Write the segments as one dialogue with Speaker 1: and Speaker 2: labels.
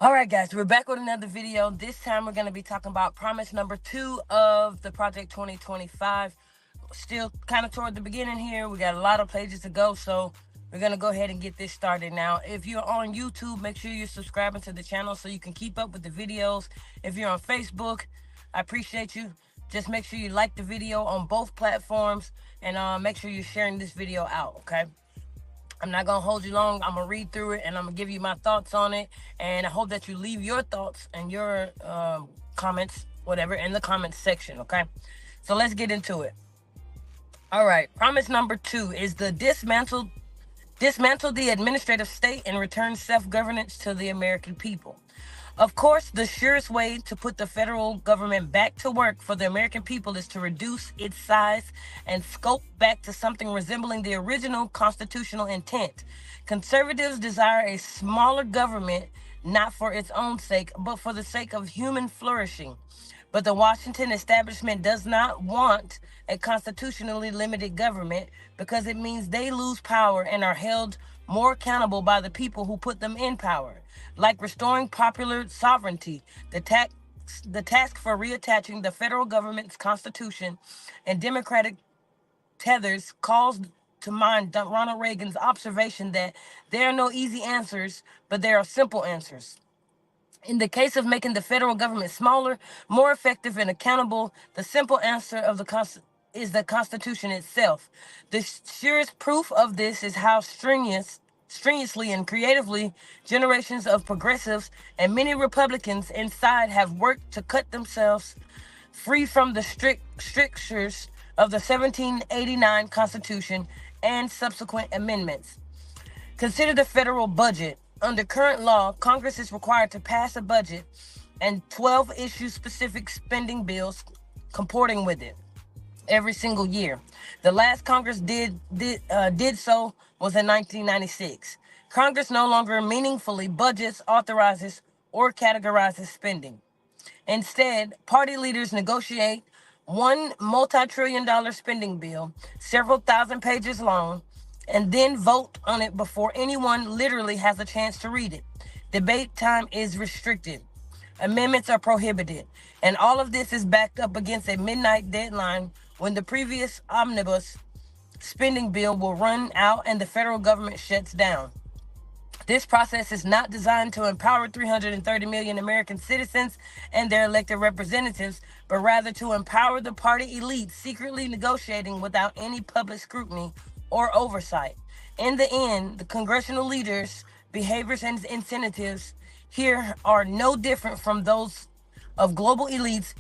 Speaker 1: All right, guys, we're back with another video. This time we're going to be talking about promise number 2 of the Project 2025. Still kind of toward the beginning here. We got a lot of pages to go, so we're going to go ahead and get this started now. If you're on YouTube, make sure you're subscribing to the channel so you can keep up with the videos. If you're on Facebook, I appreciate you. Just make sure you like the video on both platforms and make sure you're sharing this video out, okay? I'm not going to hold you long. I'm going to read through it, and I'm going to give you my thoughts on it. And I hope that you leave your thoughts and your comments, whatever, in the comments section, okay? So let's get into it. All right. Promise number 2 is the dismantle the administrative state and return self-governance to the American people. Of course, the surest way to put the federal government back to work for the American people is to reduce its size and scope back to something resembling the original constitutional intent. Conservatives desire a smaller government, not for its own sake, but for the sake of human flourishing. But the Washington establishment does not want a constitutionally limited government because it means they lose power and are held more accountable by the people who put them in power. Like restoring popular sovereignty, the task for reattaching the federal government's constitution and democratic tethers calls to mind Ronald Reagan's observation that there are no easy answers, but there are simple answers. In the case of making the federal government smaller, more effective, and accountable, the simple answer of is the Constitution itself. The surest proof of this is how strenuously and creatively generations of progressives and many Republicans inside have worked to cut themselves free from the strictures of the 1789 Constitution and subsequent amendments. Consider the federal budget. Under current law, Congress is required to pass a budget and 12 issue specific spending bills comporting with it every single year. The last Congress did so was in 1996. Congress no longer meaningfully budgets, authorizes, or categorizes spending. Instead, party leaders negotiate one multi-trillion-dollar spending bill, several thousand pages long, and then vote on it before anyone literally has a chance to read it. Debate time is restricted. Amendments are prohibited. And all of this is backed up against a midnight deadline when the previous omnibus spending bill will run out and the federal government shuts down. This process is not designed to empower 330 million American citizens and their elected representatives, but rather to empower the party elite secretly negotiating without any public scrutiny or oversight. In the end, the congressional leaders' behaviors and incentives here are no different from those of global elites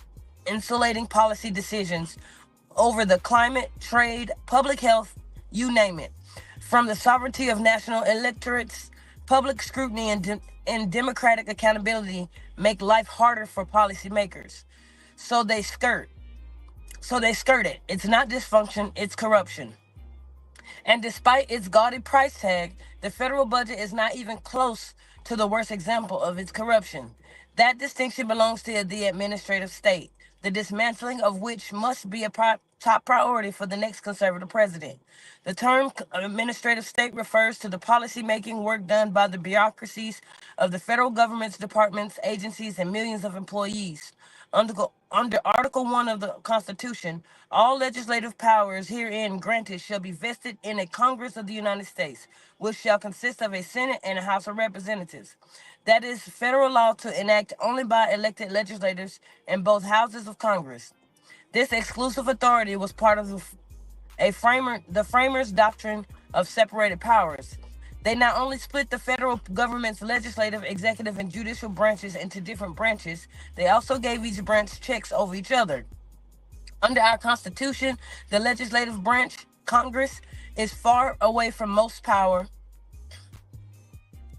Speaker 1: insulating policy decisions over the climate, trade, public health, you name it. From the sovereignty of national electorates, public scrutiny and democratic accountability make life harder for policymakers. So they skirt it. It's not dysfunction, it's corruption. And despite its gaudy price tag, the federal budget is not even close to the worst example of its corruption. That distinction belongs to the administrative state, the dismantling of which must be a top priority for the next conservative president. The term administrative state refers to the policy-making work done by the bureaucracies of the federal government's departments, agencies, and millions of employees. Under Article 1 of the Constitution, all legislative powers herein granted shall be vested in a Congress of the United States, which shall consist of a Senate and a House of Representatives. That is federal law to enact only by elected legislators in both houses of Congress. This exclusive authority was part of the framers' doctrine of separated powers. They not only split the federal government's legislative, executive, and judicial branches into different branches, they also gave each branch checks over each other. Under our Constitution, the legislative branch, Congress, is far away from most power.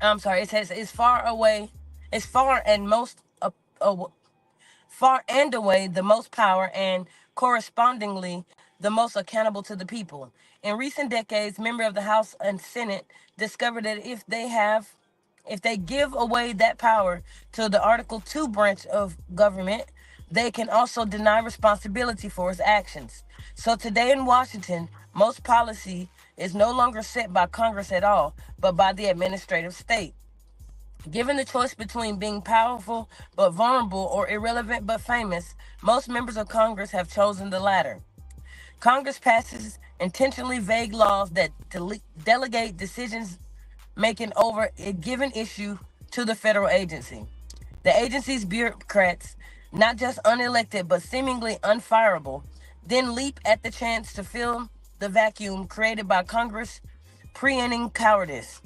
Speaker 1: I'm sorry, it says is far and away the most power and correspondingly the most accountable to the people. In recent decades, members of the House and Senate discovered that if they give away that power to the Article 2 branch of government, they can also deny responsibility for its actions. So today in Washington, most policy is no longer set by Congress at all, but by the administrative state. Given the choice between being powerful but vulnerable or irrelevant but famous, most members of Congress have chosen the latter. Congress passes intentionally vague laws that delegate decisions making over a given issue to the federal agency. The agency's bureaucrats, not just unelected but seemingly unfireable, then leap at the chance to fill the vacuum created by Congress' preempting cowardice.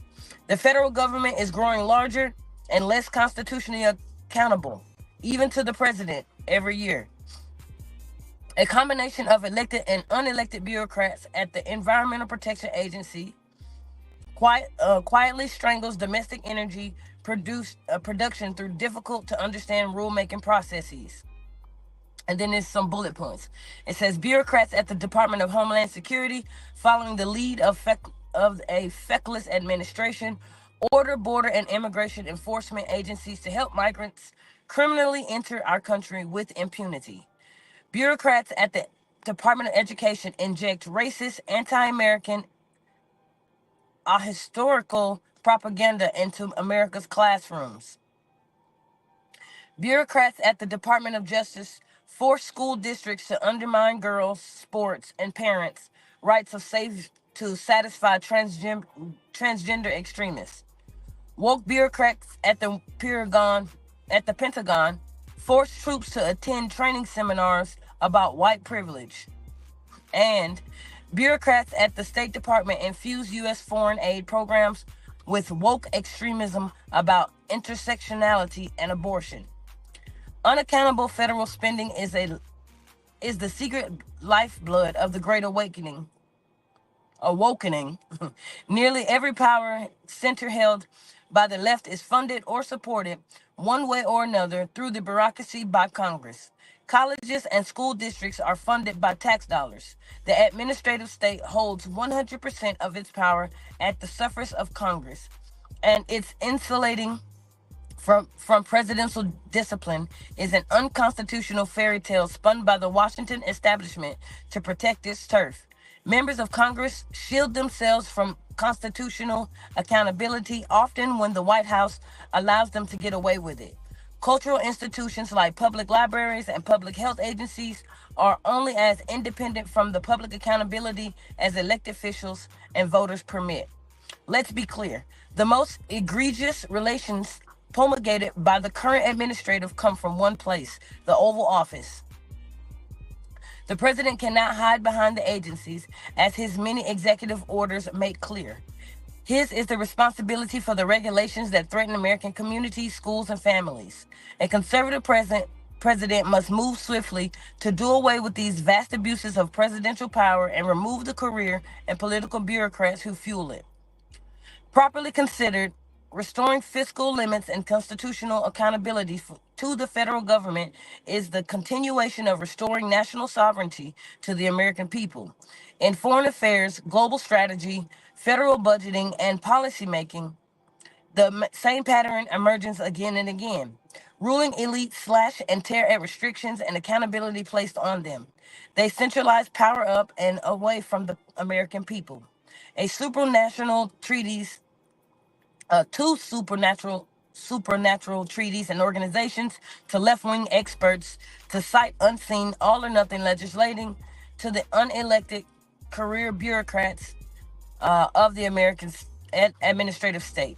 Speaker 1: The federal government is growing larger and less constitutionally accountable, even to the president, every year. A combination of elected and unelected bureaucrats at the Environmental Protection Agency quietly strangles domestic energy production through difficult to understand rulemaking processes. And then there's some bullet points. It says bureaucrats at the Department of Homeland Security, following the lead of a feckless administration, order border and immigration enforcement agencies to help migrants criminally enter our country with impunity. Bureaucrats at the Department of Education inject racist, anti-American, historical propaganda into America's classrooms. Bureaucrats at the Department of Justice force school districts to undermine girls' sports and parents' rights of safe to satisfy transgender extremists. Woke bureaucrats at the Pentagon force troops to attend training seminars about white privilege. And bureaucrats at the State Department infuse U.S. foreign aid programs with woke extremism about intersectionality and abortion. Unaccountable federal spending is the secret lifeblood of the Great Awakening. Nearly every power center held by the left is funded or supported, one way or another, through the bureaucracy by Congress. Colleges and school districts are funded by tax dollars. The administrative state holds 100% of its power at the surface of Congress, and its insulating from presidential discipline is an unconstitutional fairy tale spun by the Washington establishment to protect its turf. Members of Congress shield themselves from constitutional accountability, often when the White House allows them to get away with it. Cultural institutions like public libraries and public health agencies are only as independent from the public accountability as elected officials and voters permit. Let's be clear. The most egregious relations promulgated by the current administrative come from one place, the Oval Office. The president cannot hide behind the agencies, as his many executive orders make clear. His is the responsibility for the regulations that threaten American communities, schools, and families. A conservative president must move swiftly to do away with these vast abuses of presidential power and remove the career and political bureaucrats who fuel it. Properly considered, restoring fiscal limits and constitutional accountability to the federal government is the continuation of restoring national sovereignty to the American people. In foreign affairs, global strategy, federal budgeting, and policymaking, the same pattern emerges again and again. Ruling elites slash and tear at restrictions and accountability placed on them. They centralize power up and away from the American people. A supranational treaties Two supernatural treaties and organizations, to left-wing experts, to sight unseen all or nothing legislating, to the unelected career bureaucrats of the American administrative state.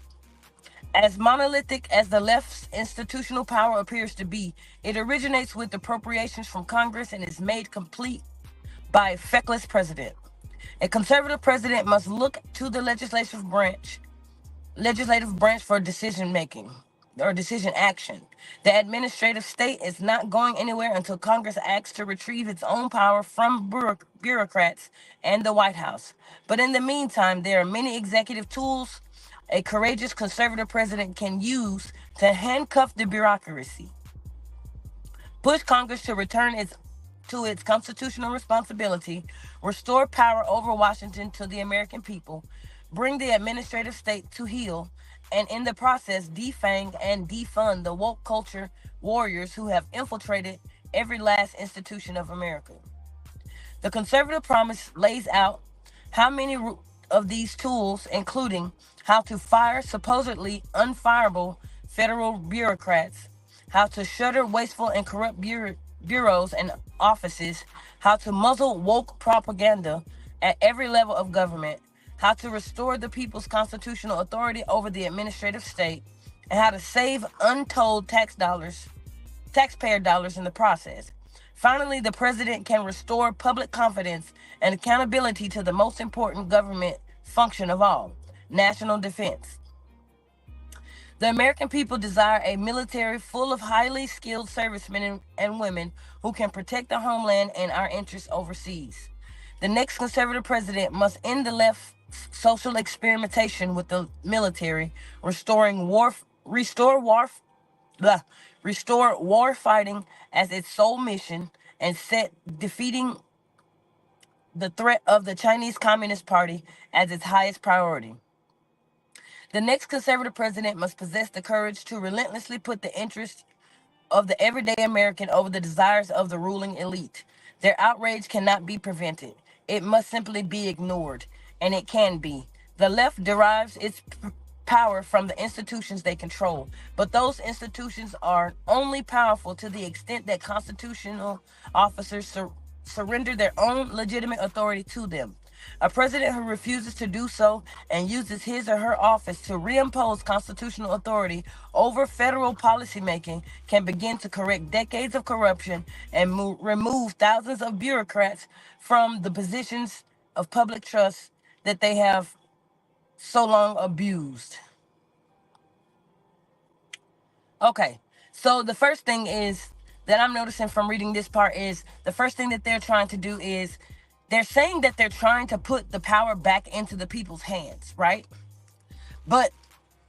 Speaker 1: As monolithic as the left's institutional power appears to be, it originates with appropriations from Congress and is made complete by a feckless president. A conservative president must look to the legislative branch for decision making or decision action. The administrative state is not going anywhere until Congress acts to retrieve its own power from bureaucrats and the White House. But in the meantime, there are many executive tools a courageous conservative president can use to handcuff the bureaucracy, push Congress to return to its constitutional responsibility, restore power over Washington to the American people, bring the administrative state to heel, and in the process defang and defund the woke culture warriors who have infiltrated every last institution of America. The conservative promise lays out how many of these tools, including how to fire supposedly unfireable federal bureaucrats, how to shutter wasteful and corrupt bureaus and offices, how to muzzle woke propaganda at every level of government, how to restore the people's constitutional authority over the administrative state, and how to save untold taxpayer dollars in the process. Finally, the president can restore public confidence and accountability to the most important government function of all, national defense. The American people desire a military full of highly skilled servicemen and women who can protect the homeland and our interests overseas. The next conservative president must end the left's social experimentation with the military, blah, restore war fighting as its sole mission, and set defeating the threat of the Chinese Communist Party as its highest priority. The next conservative president must possess the courage to relentlessly put the interests of the everyday American over the desires of the ruling elite. Their outrage cannot be prevented. It must simply be ignored, and it can be. The left derives its power from the institutions they control, but those institutions are only powerful to the extent that constitutional officers surrender their own legitimate authority to them. A president who refuses to do so and uses his or her office to reimpose constitutional authority over federal policymaking can begin to correct decades of corruption and remove thousands of bureaucrats from the positions of public trust that they have so long abused. Okay, so the first thing is that I'm noticing from reading this part is the first thing that they're trying to do is they're saying that they're trying to put the power back into the people's hands, right? But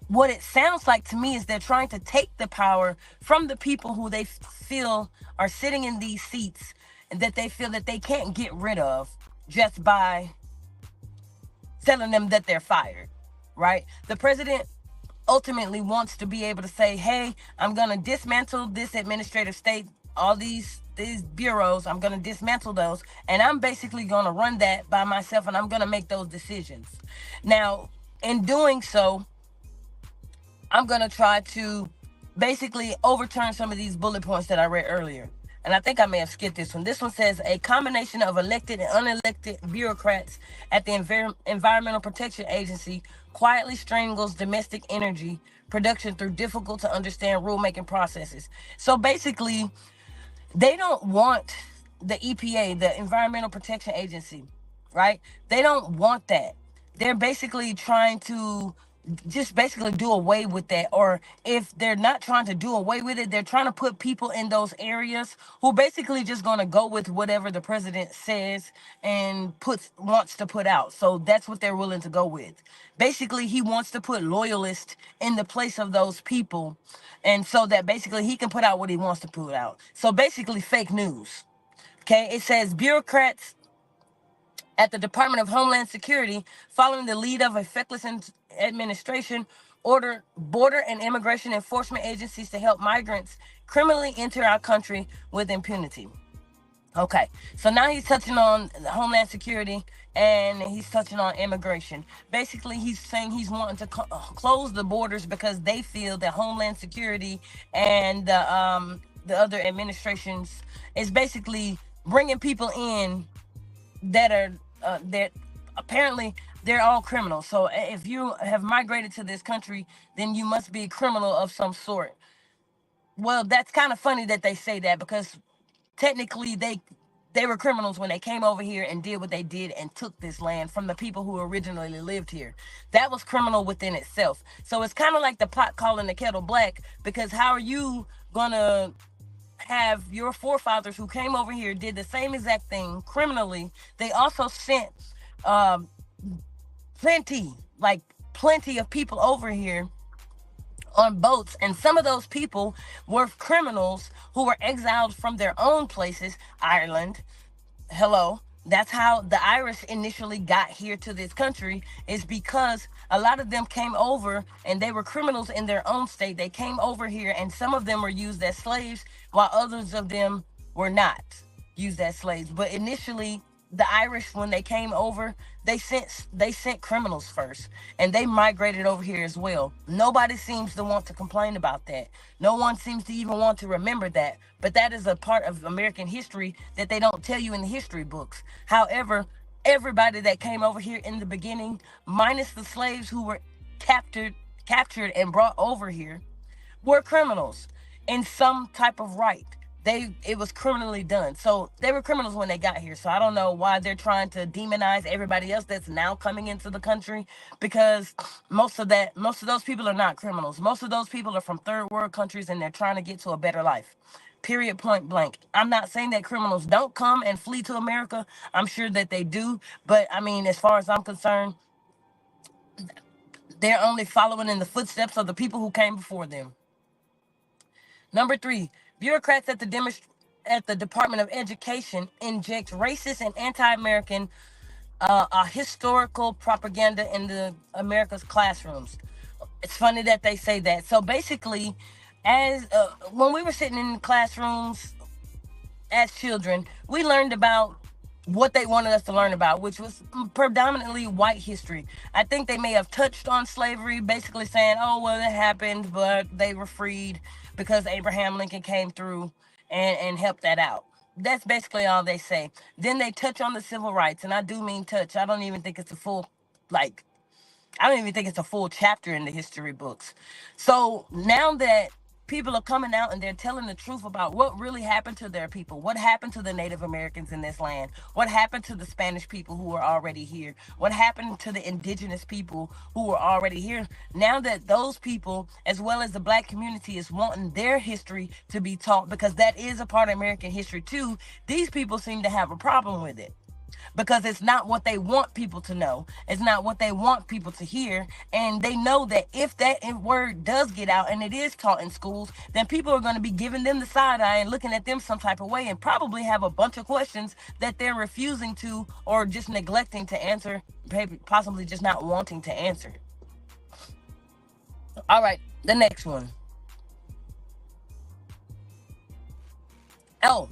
Speaker 1: what it sounds like to me is they're trying to take the power from the people who they feel are sitting in these seats and that they feel that they can't get rid of just by telling them that they're fired, right? The president ultimately wants to be able to say, hey, I'm going to dismantle this administrative state, all these bureaus, I'm going to dismantle those, and I'm basically going to run that by myself, and I'm going to make those decisions. Now, in doing so, I'm going to try to basically overturn some of these bullet points that I read earlier. And I think I may have skipped this one. This one says a combination of elected and unelected bureaucrats at the Environmental Protection Agency quietly strangles domestic energy production through difficult to understand rulemaking processes. So basically, they don't want the EPA, the Environmental Protection Agency, right? They don't want that. They're basically trying to just basically do away with that. Or if they're not trying to do away with it, they're trying to put people in those areas who basically just going to go with whatever the president says and wants to put out. So that's what they're willing to go with. Basically, he wants to put loyalists in the place of those people, and so that basically he can put out what he wants to put out. So basically fake news. Okay, it says bureaucrats at the Department of Homeland Security, following the lead of a feckless administration, ordered border and immigration enforcement agencies to help migrants criminally enter our country with impunity. Okay, so now he's touching on Homeland Security and he's touching on immigration. Basically, he's saying he's wanting to close the borders because they feel that Homeland Security and the other administrations is basically bringing people in that are that apparently they're all criminals. So if you have migrated to this country, then you must be a criminal of some sort. Well, that's kind of funny that they say that, because technically they were criminals when they came over here and did what they did and took this land from the people who originally lived here. That was criminal within itself. So it's kind of like the pot calling the kettle black, because how are you gonna have your forefathers who came over here, did the same exact thing criminally? They also sent plenty of people over here on boats, and some of those people were criminals who were exiled from their own places. Ireland, hello, that's how the Irish initially got here to this country, is because a lot of them came over and they were criminals in their own state. They came over here, and some of them were used as slaves while others of them were not used as slaves. But initially the Irish, when they came over, they sent criminals first, and they migrated over here as well. Nobody seems to want to complain about that. No one seems to even want to remember that. But that is a part of American history that they don't tell you in the history books. However, everybody that came over here in the beginning, minus the slaves who were captured and brought over here, were criminals in some type of right. It was criminally done. So they were criminals when they got here. So I don't know why they're trying to demonize everybody else that's now coming into the country, because most of those people are not criminals. Most of those people are from third world countries, and they're trying to get to a better life. Period, point blank. I'm not saying that criminals don't come and flee to America. I'm sure that they do. But I mean, as far as I'm concerned, they're only following in the footsteps of the people who came before them. Number 3, bureaucrats at the Department of Education inject racist and anti-American historical propaganda in the America's classrooms. It's funny that they say that. So basically, as when we were sitting in classrooms as children, we learned about what they wanted us to learn about, which was predominantly white history. I think they may have touched on slavery, basically saying, oh, well, it happened, but they were freed because Abraham Lincoln came through and helped that out. That's basically all they say. Then they touch on the civil rights, and I do mean touch. I don't even think it's a full, like, I don't even think it's a full chapter in the history books. So now that people are coming out and they're telling the truth about what really happened to their people, what happened to the Native Americans in this land, what happened to the Spanish people who were already here, what happened to the indigenous people who were already here. Now that those people, as well as the black community, is wanting their history to be taught, because that is a part of American history too, these people seem to have a problem with it, because it's not what they want people to know. It's not what they want people to hear. And they know that if that word does get out and it is taught in schools, then people are going to be giving them the side eye and looking at them some type of way, and probably have a bunch of questions that they're refusing to, or just neglecting to answer, possibly just not wanting to answer. All right, the next one. Oh,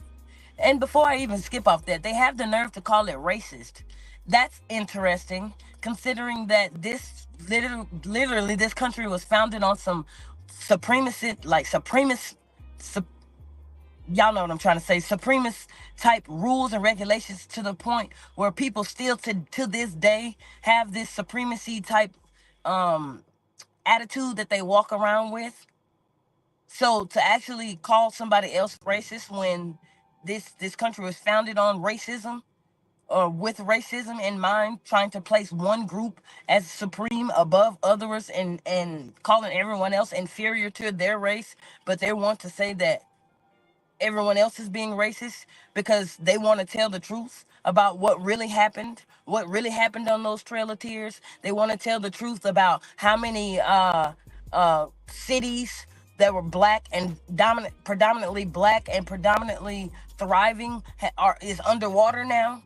Speaker 1: and before I even skip off that, they have the nerve to call it racist. That's interesting, considering that this literally this country was founded on some supremacist, like y'all know what I'm trying to say, supremacist type rules and regulations, to the point where people still to this day have this supremacy type attitude that they walk around with. So to actually call somebody else racist when this country was founded on racism, or with racism in mind, trying to place one group as supreme above others, and calling everyone else inferior to their race, but they want to say that everyone else is being racist because they want to tell the truth about what really happened on those Trail of Tears. They want to tell the truth about how many cities that were black and predominantly black and predominantly thriving is underwater now.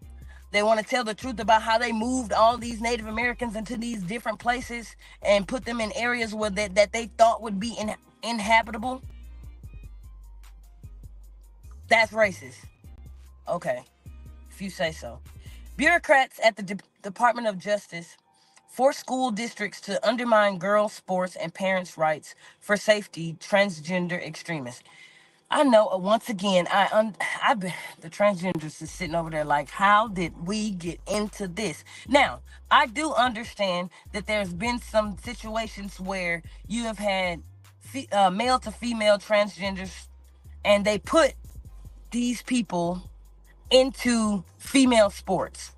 Speaker 1: They want to tell the truth about how they moved all these Native Americans into these different places and put them in areas where that they thought would be inhabitable. That's racist. Okay, if you say so. Bureaucrats at the Department of Justice force school districts to undermine girls' sports and parents' rights for safety transgender extremists. I know, once again, the transgenders is sitting over there like, how did we get into this? Now, I do understand that there's been some situations where you have had male to female transgenders, and they put these people into female sports.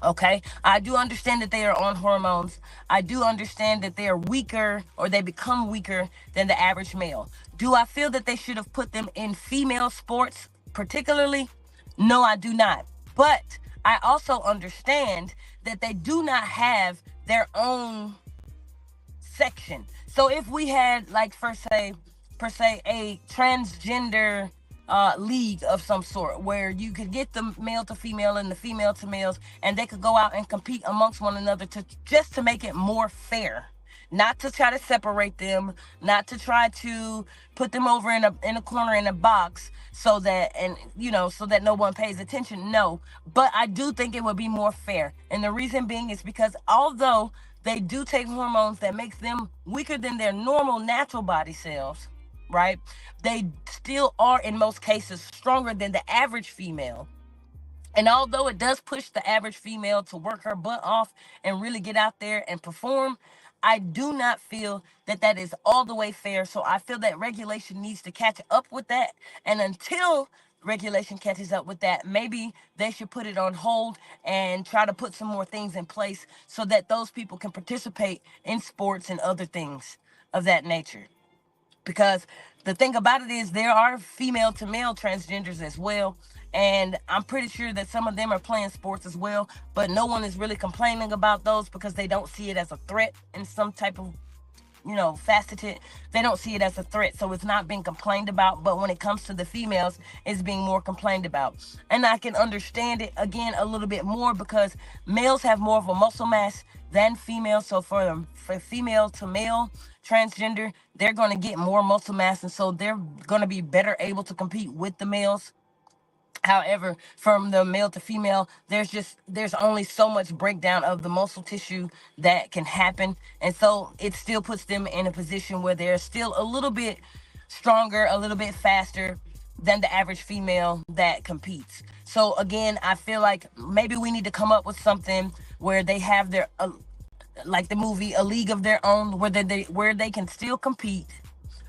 Speaker 1: Okay, I do understand that they are on hormones. I do understand that they are weaker, or they become weaker than the average male. Do I feel that they should have put them in female sports particularly? No, I do not. But I also understand that they do not have their own section. So if we had, like, per se, a transgender league of some sort, where you could get the male to female and the female to males, and they could go out and compete amongst one another to make it more fair. not to try to separate them, not to try to put them over in a corner in a box so that, and so that no one pays attention. No, but I do think it would be more fair. And the reason being is because although they do take hormones that makes them weaker than their normal natural body cells, right? They still are in most cases stronger than the average female. And although it does push the average female to work her butt off and really get out there and perform, I do not feel that that is all the way fair. So I feel that regulation needs to catch up with that. And until regulation catches up with that, maybe they should put it on hold and try to put some more things in place so that those people can participate in sports and other things of that nature. Because the thing about it is there are female to male transgenders as well, and I'm pretty sure that some of them are playing sports as well, but no one is really complaining about those because they don't see it as a threat in some type of faceted. They don't see it as a threat, so it's not being complained about. But when it comes to the females, it's being more complained about. And I can understand it again a little bit more because males have more of a muscle mass than females. So for female to male transgender, they're going to get more muscle mass, and so they're going to be better able to compete with the males. However, from the male to female, there's only so much breakdown of the muscle tissue that can happen. And so it still puts them in a position where they're still a little bit stronger, a little bit faster than the average female that competes. So again, I feel like maybe we need to come up with something where they have their like the movie A League of Their Own, where they can still compete,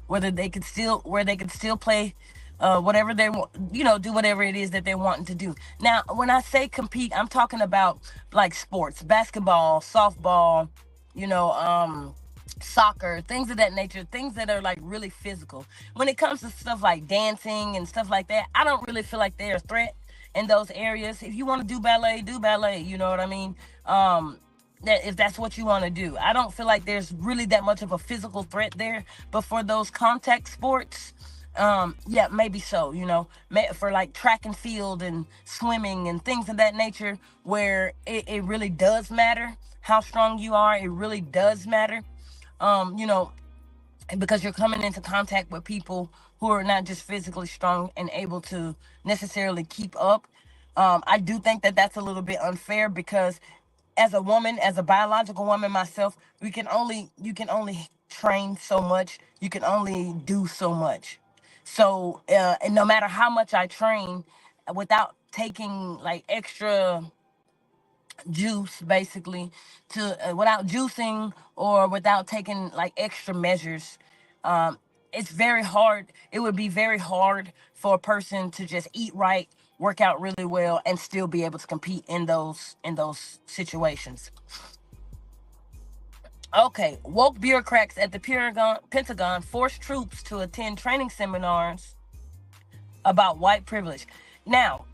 Speaker 1: where they can still play whatever they want, do whatever it is that they're wanting to do. Now, when I say compete, I'm talking about like sports, basketball, softball, you know, soccer, things of that nature, things that are like really physical. When it comes to stuff like dancing and stuff like that, I don't really feel like they're a threat in those areas. If you want to do ballet, do ballet. You know what I mean? That if that's what you want to do, I don't feel like there's really that much of a physical threat there. But for those contact sports, yeah, maybe so. For like track and field and swimming and things of that nature, where it really does matter how strong you are. It really does matter. You know, because you're coming into contact with people who are not just physically strong and able to necessarily keep up. I do think that that's a little bit unfair because as a woman, as a biological woman myself, you can only train so much. You can only do so much. So, and no matter how much I train, without taking like extra juice, basically, to without juicing or without taking like extra measures, it's very hard. It would be very hard for a person to just eat right, work out really well, and still be able to compete in those situations. Okay, woke bureaucrats at the Pentagon force troops to attend training seminars about white privilege. Now,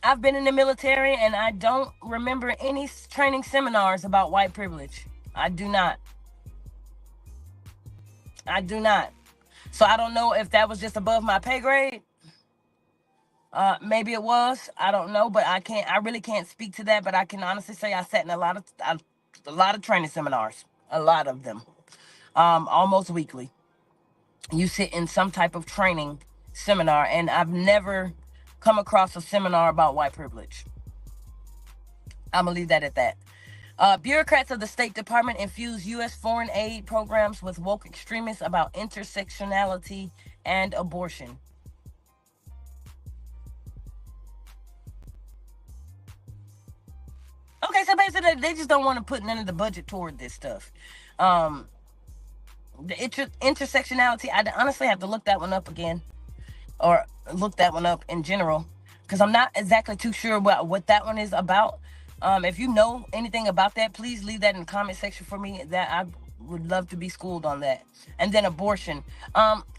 Speaker 1: I've been in the military and I don't remember any training seminars about white privilege. I do not. I do not. So I don't know if that was just above my pay grade. Maybe it was. I don't know, but I really can't speak to that. But I can honestly say I sat in a lot of training seminars, a lot of them, almost weekly. You sit in some type of training seminar, and I've never come across a seminar about white privilege. I'm gonna leave that at that. Bureaucrats of the State Department infuse U.S. foreign aid programs with woke extremists about intersectionality and abortion. Okay, so basically they just don't want to put none of the budget toward this stuff. Um, the intersectionality, I honestly have to look that one up again, or look that one up in general, because I'm not exactly too sure what that one is about. If you know anything about that, please leave that in the comment section for me. That I would love to be schooled on that. And then abortion.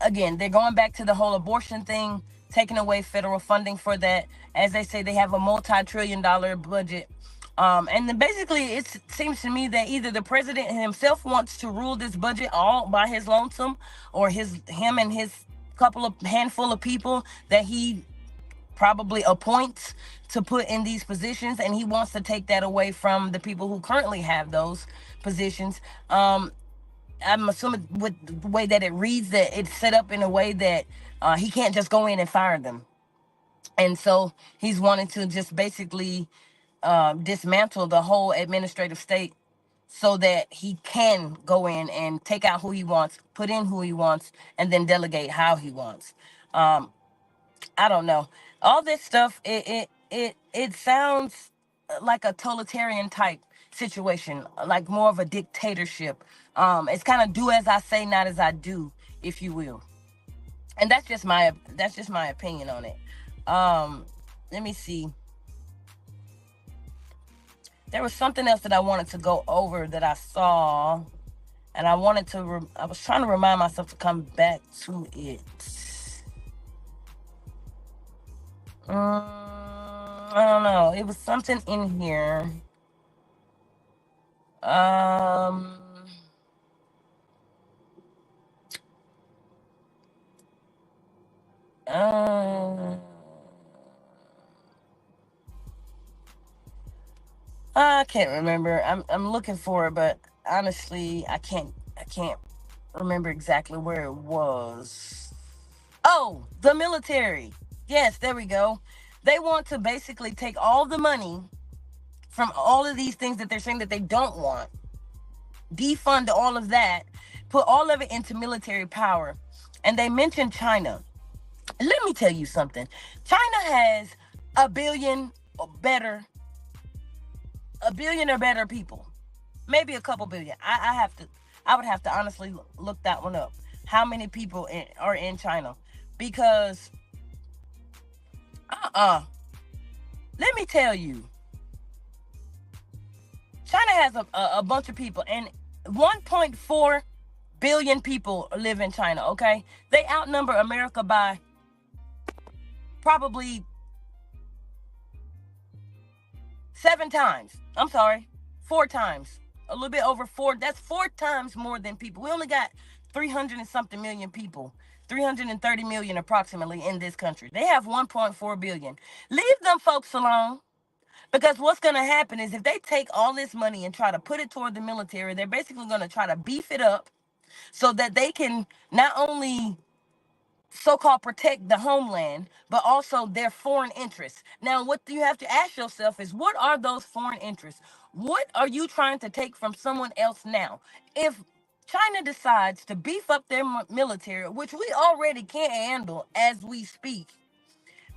Speaker 1: Again, they're going back to the whole abortion thing, taking away federal funding for that. As they say, they have a multi-trillion-dollar budget. And then basically, it seems to me that either the president himself wants to rule this budget all by his lonesome, or him and his handful of people that he probably appoints to put in these positions, and he wants to take that away from the people who currently have those positions. I'm assuming with the way that it reads, that it's set up in a way that he can't just go in and fire them. And so he's wanting to just basically dismantle the whole administrative state so that he can go in and take out who he wants, put in who he wants, and then delegate how he wants. I don't know. All this stuff, it sounds like a totalitarian type situation, like more of a dictatorship. It's kind of do as I say, not as I do, if you will. And that's just my opinion on it. Let me see. There was something else that I wanted to go over that I saw, and I was trying to remind myself to come back to it. I don't know. It was something in here. Um, uh, I can't remember. I'm looking for it, but honestly, I can't remember exactly where it was. Oh, the military. Yes, there we go. They want to basically take all the money from all of these things that they're saying that they don't want, defund all of that, put all of it into military power. And they mentioned China. Let me tell you something. China has a billion or better, a billion or better people. Maybe a couple billion. I would have to honestly look that one up. How many people are in China? Because let me tell you, China has a bunch of people, and 1.4 billion people live in China, okay? They outnumber America by probably 7 times. I'm sorry, 4 times. A little bit over 4. That's 4 times more than people. We only got 300 and something million people. 330 million approximately in this country. They have 1.4 billion. Leave them folks alone. Because what's going to happen is if they take all this money and try to put it toward the military, they're basically going to try to beef it up so that they can not only so-called protect the homeland, but also their foreign interests. Now, what you have to ask yourself is, what are those foreign interests? What are you trying to take from someone else now? If China decides to beef up their military, which we already can't handle as we speak,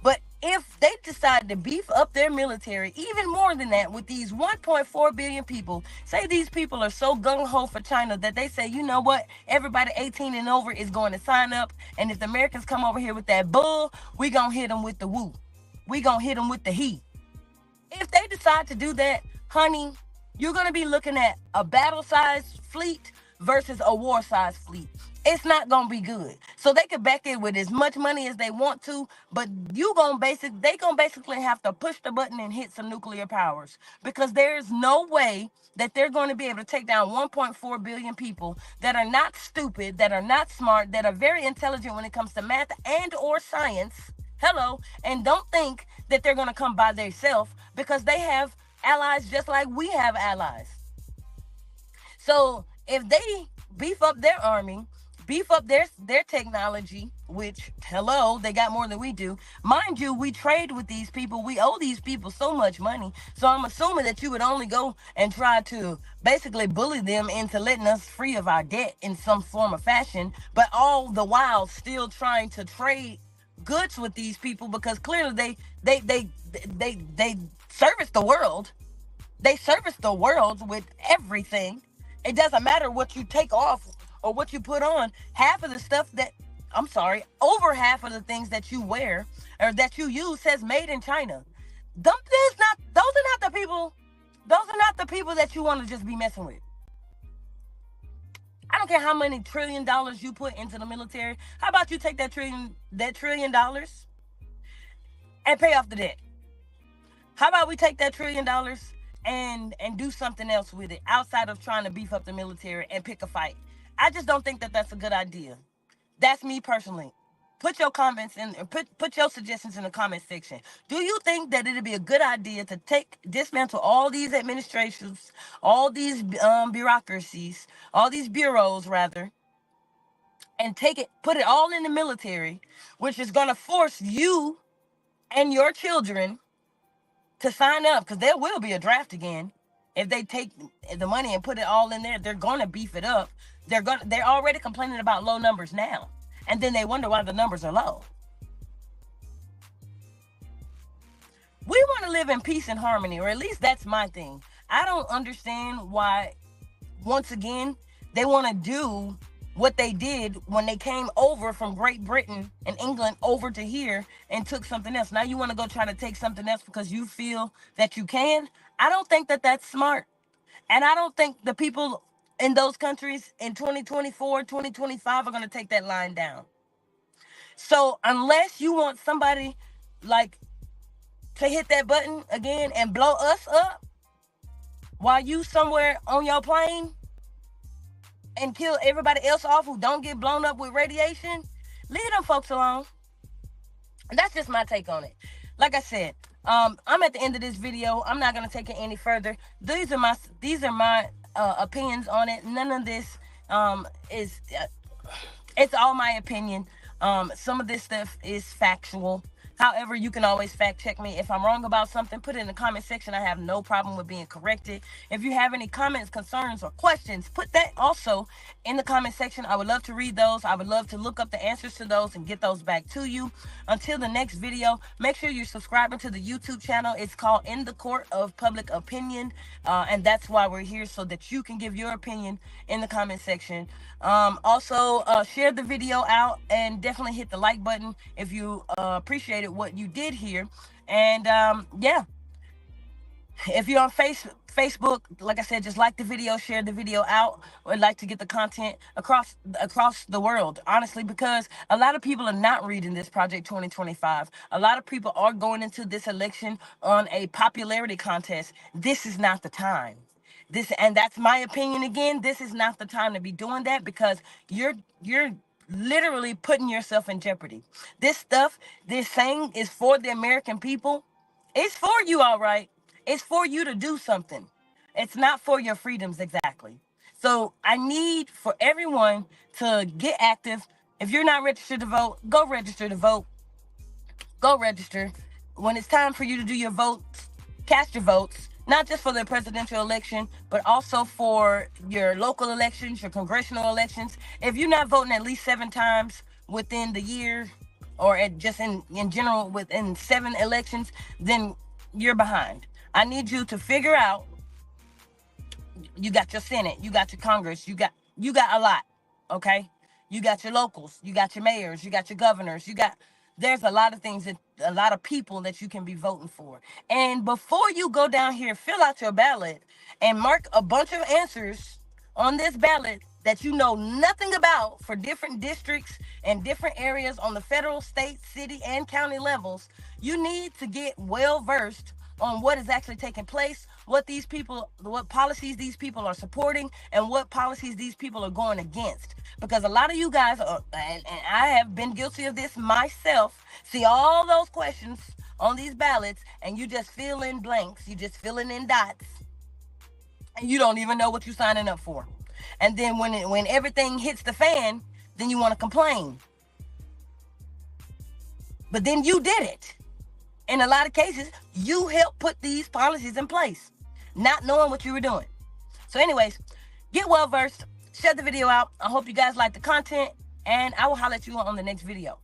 Speaker 1: but if they decide to beef up their military even more than that with these 1.4 billion people, say these people are so gung-ho for China that they say, you know what, everybody 18 and over is going to sign up, and if the Americans come over here with that bull, we gonna hit them with the woo. We gonna hit them with the he. If they decide to do that, honey, you're going to be looking at a battle-sized fleet versus a war-sized fleet. It's not going to be good. So they could back it with as much money as they want to, but they going to basically have to push the button and hit some nuclear powers, because there's no way that they're going to be able to take down 1.4 billion people that are not stupid, that are not smart, that are very intelligent when it comes to math and or science. Hello. And don't think that they're going to come by themselves, because they have allies just like we have allies. So if they beef up their army, beef up their technology, which, hello, they got more than we do. Mind you, we trade with these people. We owe these people so much money. So I'm assuming that you would only go and try to basically bully them into letting us free of our debt in some form of fashion, but all the while still trying to trade goods with these people, because clearly they service the world. They service the world with everything. It doesn't matter what you take off or what you put on. Half of the stuff over half of the things that you wear or that you use says made in China. Those are not the people that you want to just be messing with. I don't care how many $1 trillion you put into the military. How about you take that $1 trillion and pay off the debt? How about we take that $1 trillion and do something else with it outside of trying to beef up the military and pick a fight? I just don't think that that's a good idea. That's me personally. Put your comments in, put your suggestions in the comment section. Do you think that it'd be a good idea to dismantle all these administrations, all these bureaucracies, all these bureaus rather, and put it all in the military, which is going to force you and your children to sign up, because there will be a draft again. If they take the money and put it all in there, they're going to beef it up. They're already complaining about low numbers now, and then they wonder why the numbers are low. We want to live in peace and harmony, or at least that's my thing. I don't understand why, once again, they want to do what they did when they came over from Great Britain and England over to here and took something else. Now you want to go try to take something else because you feel that you can? I don't think that that's smart. And I don't think the people in those countries in 2024, 2025 are going to take that line down. So unless you want somebody like to hit that button again and blow us up while you somewhere on your plane and kill everybody else off who don't get blown up with radiation, leave them folks alone. That's just my take on it. Like I said, I'm at the end of this video. I'm not gonna take it any further. These are my opinions on it. None of this is it's all my opinion. Some of this stuff is factual. However, you can always fact check me. If I'm wrong about something, put it in the comment section. I have no problem with being corrected. If you have any comments, concerns, or questions, put that also in the comment section. I would love to read those. I would love to look up the answers to those and get those back to you. Until the next video, make sure you're subscribing to the YouTube channel. It's called In the Court of Public Opinion. And that's why we're here, so that you can give your opinion in the comment section. Also, share the video out and definitely hit the like button if you appreciated what you did here. And yeah, if you're on Facebook, like I said, just like the video, share the video out. I'd like to get the content across the world, honestly, because a lot of people are not reading this Project 2025. A lot of people are going into this election on a popularity contest. This is not the time. And that's my opinion again. This is not the time to be doing that, because you're literally putting yourself in jeopardy. This saying is for the American people. It's for you, all right. It's for you to do something. It's not for your freedoms exactly. So I need for everyone to get active. If you're not registered to vote, go register to vote. Go register. When it's time for you to do your votes, cast your votes. Not just for the presidential election, but also for your local elections, your congressional elections. If you're not voting at least 7 times within the year, or just in general within 7 elections, then you're behind. I need you to figure out, you got your Senate, you got your Congress, you got a lot, okay? You got your locals, you got your mayors, you got your governors, there's a lot of things, a lot of people that you can be voting for. And before you go down here, fill out your ballot and mark a bunch of answers on this ballot that you know nothing about for different districts and different areas on the federal, state, city, and county levels. You need to get well versed on what is actually taking place, what policies these people are supporting, and what policies these people are going against. Because a lot of you guys are, and I have been guilty of this myself, see all those questions on these ballots, and you just fill in blanks, you just filling in dots, and you don't even know what you're signing up for. And then when everything hits the fan, then you want to complain. But then you did it. In a lot of cases, you helped put these policies in place, not knowing what you were doing. So anyways, get well versed, share the video out. I hope you guys like the content, and I will holler at you on the next video.